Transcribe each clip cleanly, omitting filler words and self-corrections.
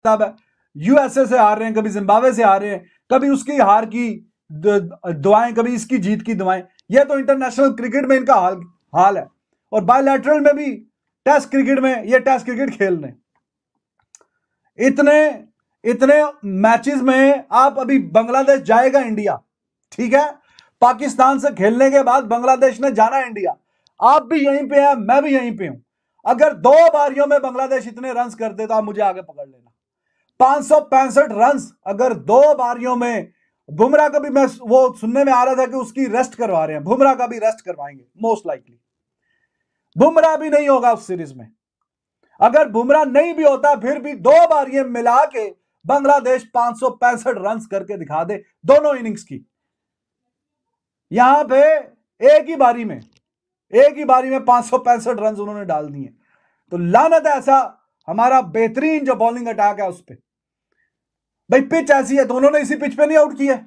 साहब है, यूएसए से हार रहे हैं, कभी जिम्बाब्वे से हार रहे हैं, कभी उसकी हार की दुआएं, कभी इसकी जीत की दुआएं। ये तो इंटरनेशनल क्रिकेट में इनका हाल है। और बायलैटरल में भी, टेस्ट क्रिकेट में, ये टेस्ट क्रिकेट खेल रहे हैं। इतने मैचेस में आप अभी बांग्लादेश जाएगा इंडिया, ठीक है, पाकिस्तान से खेलने के बाद बांग्लादेश ने जाना इंडिया। आप भी यहीं पे हैं, मैं भी यहीं पे हूं। अगर 2 बारियों में बांग्लादेश इतने रन करते तो आप मुझे आगे पकड़ लेना। 565 रन अगर 2 बारियों में। बुमराह का भी, मैं वो सुनने में आ रहा था कि उसकी रेस्ट करवा रहे हैं, बुमराह का भी रेस्ट करवाएंगे मोस्ट लाइकली। बुमराह भी नहीं होगा उस सीरीज में। अगर बुमराह नहीं भी होता फिर भी 2 बारियां मिला के बांग्लादेश 565 रन करके दिखा दे दोनों इनिंग्स की। यहां पे एक ही बारी में 565 रन उन्होंने डाल दिए। तो लानत है ऐसा हमारा बेहतरीन जो बॉलिंग अटैक है उस पर। भाई पिच ऐसी है तो उन्होंने इसी पिच पे नहीं आउट किया,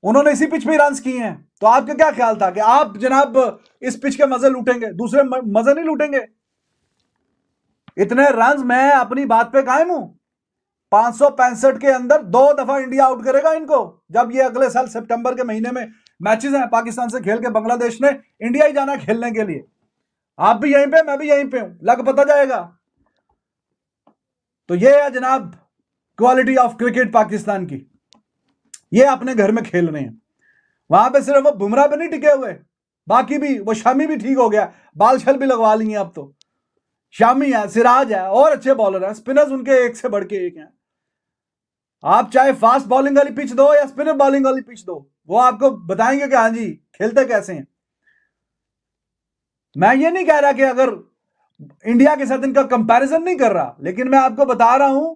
उन्होंने इसी पिच पे रन किए हैं। तो आपका क्या ख्याल था कि आप जनाब इस पिच के मजे लूटेंगे, दूसरे मजे नहीं लूटेंगे? इतने रन, मैं अपनी बात पे कायम हूं। 565 के अंदर 2 दफा इंडिया आउट करेगा इनको, जब ये अगले साल सितंबर के महीने में मैचेस हैं पाकिस्तान से खेल के। बांग्लादेश ने इंडिया ही जाना खेलने के लिए। आप भी यहीं पे, मैं भी यहीं पे हूं, लग पता जाएगा। तो ये है जनाब क्वालिटी ऑफ क्रिकेट पाकिस्तान की। ये अपने घर में खेल रहे हैं। वहां पे सिर्फ वो बुमराह पे नहीं टिके हुए, बाकी भी, वो शामी भी ठीक हो गया, बाल छल भी लगवा लिए अब तो। शामी है, सिराज है, और अच्छे बॉलर हैं, स्पिनर्स उनके एक से बढ़ के एक हैं। आप चाहे फास्ट बॉलिंग वाली पिच दो या स्पिनर बॉलिंग वाली पिच दो, वो आपको बताएंगे कि हाँ जी खेलते कैसे हैं। मैं ये नहीं कह रहा कि अगर इंडिया के साथ इनका कंपैरिजन नहीं कर रहा, लेकिन मैं आपको बता रहा हूं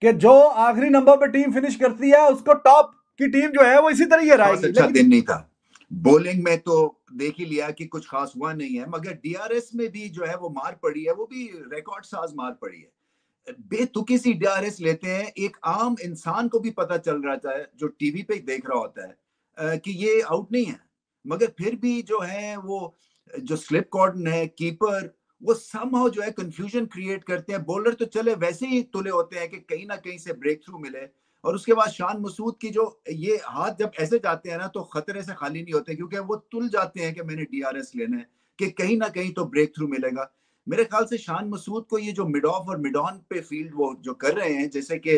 कि जो आखिरी नंबर पर टीम फिनिश करती है उसको टॉप की टीम जो है वो इसी तरह ही रहेगी। अच्छा दिन नहीं था बॉलिंग में, तो देख ही लिया कि कुछ खास हुआ नहीं है, मगर डीआरएस में भी जो है वो मार पड़ी है, वो भी रिकॉर्ड साज मार पड़ी है। बेतुकी सी डीआरएस लेते हैं, एक आम इंसान को भी पता चल रहा है जो टीवी पे देख रहा होता है कि ये आउट नहीं है, मगर फिर भी जो है वो जो स्लिप कॉर्डन है, कीपर, वो समहाउ जो है कंफ्यूजन क्रिएट करते हैं। बॉलर तो चले वैसे ही तुले होते हैं कि कहीं ना कहीं से ब्रेक थ्रू मिले, और उसके बाद शान मसूद की जो ये हाथ जब ऐसे जाते हैं ना तो खतरे से खाली नहीं होते, क्योंकि वो तुल जाते हैं कि मैंने डीआरएस लेना है, कि कहीं ना कहीं तो ब्रेक थ्रू मिलेगा। मेरे ख्याल से शान मसूद को ये जो मिड ऑफ और मिड ऑन पे फील्ड वो जो कर रहे हैं, जैसे कि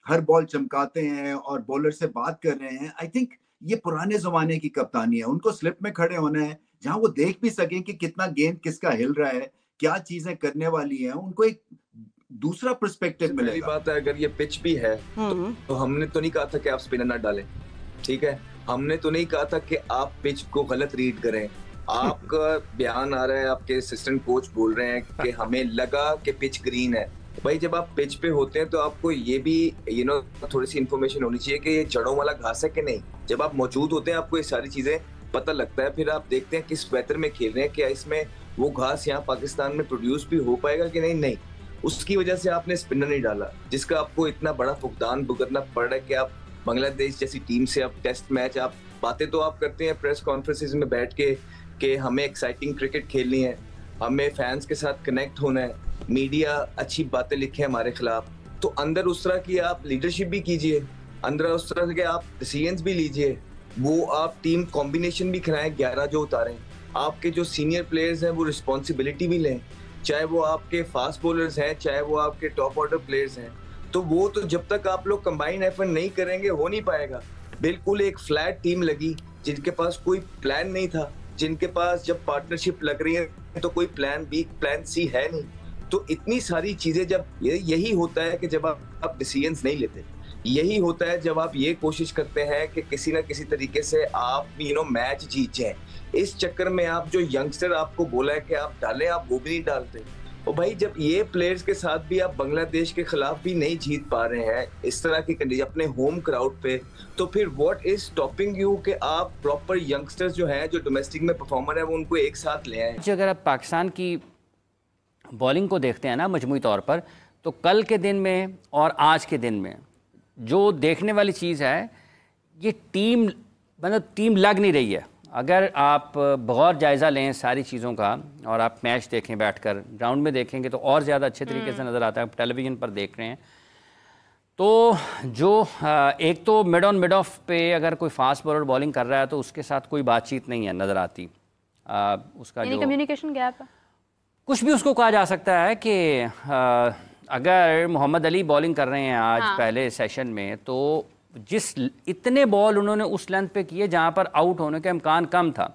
हर बॉल चमकाते हैं और बॉलर से बात कर रहे हैं, आई थिंक ये पुराने जमाने की कप्तानी है। उनको स्लिप में खड़े होना है जहां वो देख भी सकें कि कितना गेंद किसका हिल रहा है, क्या चीजें करने वाली हैं, उनको एक दूसरा पर्सपेक्टिव मिलेगा। पहली बात है, अगर ये पिच भी है तो हमने तो नहीं कहा था कि आप स्पिनर ना डालें, ठीक है। हमने तो नहीं कहा था कि आप पिच को गलत रीड करें। आपका बयान आ रहा है, आपके असिस्टेंट कोच बोल रहे हैं कि हमें लगा कि पिच ग्रीन है। भाई जब आप पिच पे होते हैं तो आपको ये भी थोड़ी सी इन्फॉर्मेशन होनी चाहिए कि ये जड़ों वाला घास है कि नहीं। जब आप मौजूद होते हैं आपको ये सारी चीजें पता लगता है। फिर आप देखते हैं किस वेदर में खेल रहे हैं, क्या इसमें वो घास यहाँ पाकिस्तान में प्रोड्यूस भी हो पाएगा कि नहीं। उसकी वजह से आपने स्पिनर नहीं डाला, जिसका आपको इतना बड़ा फुकदान भुगतना पड़ रहा है कि आप बांग्लादेश जैसी टीम से अब टेस्ट मैच, आप बातें तो आप करते हैं प्रेस कॉन्फ्रेंसेस में बैठ के कि हमें एक्साइटिंग क्रिकेट खेलनी है, हमें फैंस के साथ कनेक्ट होना है, मीडिया अच्छी बातें लिखे हमारे खिलाफ, तो अंदर उस तरह की आप लीडरशिप भी कीजिए, अंदर उस तरह के आप डिसीजंस भी लीजिए, वो आप टीम कॉम्बिनेशन भी खिलाएं, 11 जो उतारें, आपके जो सीनियर प्लेयर्स हैं वो रिस्पॉन्सिबिलिटी भी लें, चाहे वो आपके फास्ट बॉलर्स हैं, चाहे वो आपके टॉप ऑर्डर प्लेयर्स हैं। तो वो तो जब तक आप लोग कंबाइन एफर्ट नहीं करेंगे हो नहीं पाएगा। बिल्कुल एक फ्लैट टीम लगी जिनके पास कोई प्लान नहीं था, जिनके पास जब पार्टनरशिप लग रही है तो कोई प्लान बी प्लान सी है नहीं। तो इतनी सारी चीजें जब यही होता है कि जब आप डिसीजंस नहीं लेते, यही होता है जब आप ये कोशिश करते हैं कि किसी ना किसी तरीके से आप मैच जीत जाए। इस चक्कर में आप जो यंगस्टर आपको बोला है कि आप डालें, आप वो भी नहीं डालते। और भाई जब ये प्लेयर्स के साथ भी आप बांग्लादेश के खिलाफ भी नहीं जीत पा रहे हैं इस तरह की कंडीशन अपने होम क्राउड पे, तो फिर व्हाट इज स्टॉपिंग यू कि आप प्रॉपर यंगस्टर्स जो हैं, जो डोमेस्टिक में परफॉर्मर है, वो उनको एक साथ ले आए। अगर आप पाकिस्तान की बॉलिंग को देखते हैं ना मजमूई तौर पर, तो कल के दिन में और आज के दिन में जो देखने वाली चीज़ है, ये टीम टीम लग नहीं रही है। अगर आप बहुत जायज़ा लें सारी चीज़ों का और आप मैच देखें बैठकर, ग्राउंड में देखेंगे तो और ज़्यादा अच्छे तरीके से नज़र आता है। टेलीविज़न पर देख रहे हैं तो जो एक तो मिड ऑन मिड ऑफ पे अगर कोई फास्ट बॉलर बॉलिंग कर रहा है तो उसके साथ कोई बातचीत नहीं है नज़र आती। उसका जो कम्युनिकेशन गैप है, कुछ भी उसको कहा जा सकता है कि अगर मोहम्मद अली बॉलिंग कर रहे हैं आज पहले सेशन में, तो जिस इतने बॉल उन्होंने उस लेंथ पे किए जहां पर आउट होने का इम्कान कम था,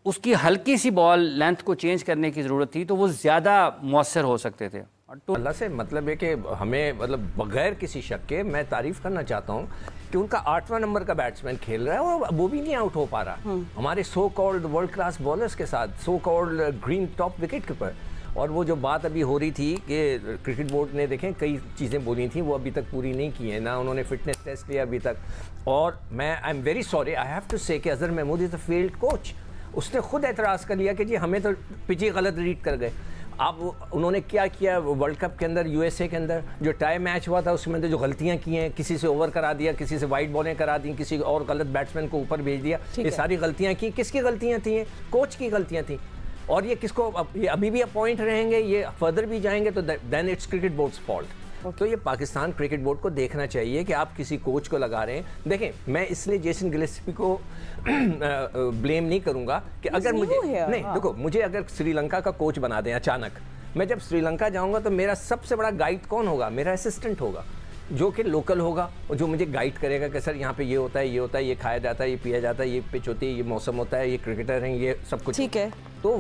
उसकी हल्की सी बॉल लेंथ को चेंज करने की ज़रूरत थी तो वो ज़्यादा मौसर हो सकते थे। अल्लाह से मतलब है कि हमें मतलब बगैर किसी शक के मैं तारीफ़ करना चाहता हूँ कि उनका 8वां नंबर का बैट्समैन खेल रहा है और वो भी नहीं आउट हो पा रहा हमारे so called world class bowlers के साथ, so called green top wicket keeper. और वो जो बात अभी हो रही थी कि क्रिकेट बोर्ड ने देखें कई चीज़ें बोली थी, वो अभी तक पूरी नहीं की है, ना उन्होंने फिटनेस टेस्ट लिया अभी तक। और मैं I am very sorry, I have to say कि Azhar Mahmood is a field coach, उसने खुद एतराज़ कर लिया कि जी हमें तो पिच ही गलत रीड कर गए। अब उन्होंने क्या किया वर्ल्ड कप के अंदर, यूएसए के अंदर जो टाई मैच हुआ था उसमें जो गलतियां की हैं, किसी से ओवर करा दिया, किसी से वाइड बॉलें करा दी, किसी और गलत बैट्समैन को ऊपर भेज दिया, ये सारी गलतियां की। किसकी गलतियां थी? कोच की गलतियां थी। और ये किसको ये अभी भी अपॉइंट रहेंगे, ये फर्दर भी जाएंगे तो then it's cricket board's fault. तो ये पाकिस्तान क्रिकेट बोर्ड को देखना चाहिए कि आप किसी कोच को लगा रहे हैं। देखें, मैं इसलिए जेसन गिलेस्पी को ब्लेम नहीं करूंगा कि अगर मुझे नहीं, देखो मुझे अगर श्रीलंका का कोच बना दें अचानक, मैं जब श्रीलंका जाऊंगा तो मेरा सबसे बड़ा गाइड कौन होगा? मेरा असिस्टेंट होगा, जो कि लोकल होगा और जो मुझे गाइड करेगा कि सर यहाँ पे ये होता है, ये होता है, ये खाया जाता है, ये पिया जाता है, ये पिच होती है, ये मौसम होता है, ये क्रिकेटर हैं, ये सब कुछ ठीक है। तो